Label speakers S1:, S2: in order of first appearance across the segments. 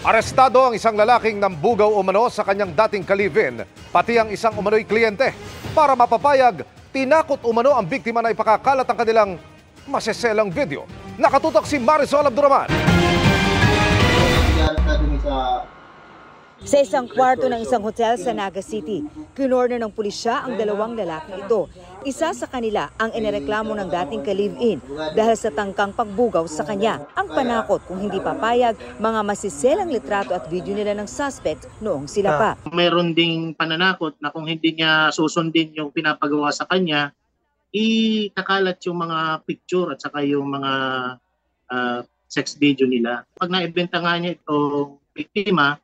S1: Arestado ang isang lalaking nambugaw umano sa kanyang dating kalivin, pati ang isang umano'y kliyente. Para mapapayag, tinakot umano ang biktima na ipakakalat ang kanilang maseselang video. Nakatutok si Marisol Abduraman.
S2: Sa isang kwarto ng isang hotel sa Naga City, kinorner ng pulisya ang dalawang lalaki ito. Isa sa kanila ang inireklamo ng dating ka-live-in dahil sa tangkang pagbugaw sa kanya. Ang panakot kung hindi papayag, mga masiselang litrato at video nila ng suspect noong sila pa.
S3: Mayroon ding pananakot na kung hindi niya susundin yung pinapagawa sa kanya, ikakalat yung mga picture at saka yung mga sex video nila. Pag naibenta nga niya itong biktima,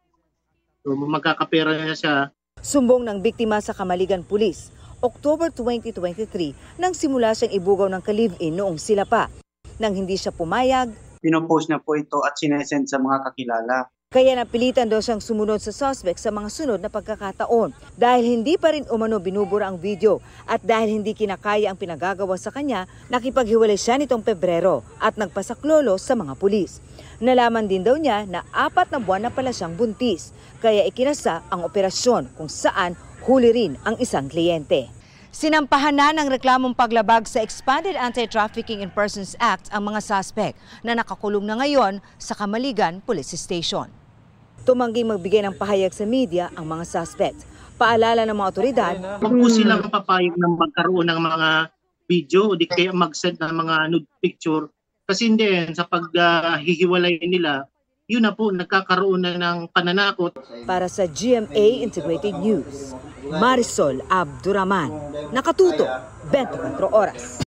S3: so magkakapera na siya.
S2: Sumbong ng biktima sa Kamaligan Police, October 2023, nang simula siyang ibugaw ng ka-live-in noong sila pa. Nang hindi siya pumayag,
S4: pinopost niya po ito at sinesend sa mga kakilala.
S2: Kaya napilitan daw siyang sumunod sa suspect sa mga sunod na pagkakataon. Dahil hindi pa rin umano binubura ang video at dahil hindi kinakaya ang pinagagawa sa kanya, nakipaghiwalay siya nitong Pebrero at nagpasaklolo sa mga pulis. Nalaman din daw niya na 4 na buwan na pala siyang buntis, kaya ikinasa ang operasyon kung saan huli rin ang isang kliyente. Sinampahan na ng reklamong paglabag sa Expanded Anti-Trafficking in Persons Act ang mga suspect na nakakulong na ngayon sa Kamaligan Police Station. Tumangging magbigay ng pahayag sa media ang mga suspect. Paalala ng mga otoridad,
S3: Huwag po silang papayag ng magkaroon ng mga video o di kaya mag-send ng mga nude picture. Kasi hindi, sa paghihiwalay nila, yun na po, nagkakaroon na ng pananakot.
S2: Para sa GMA Integrated News, Marisol Abduraman, nakatuto 24 oras.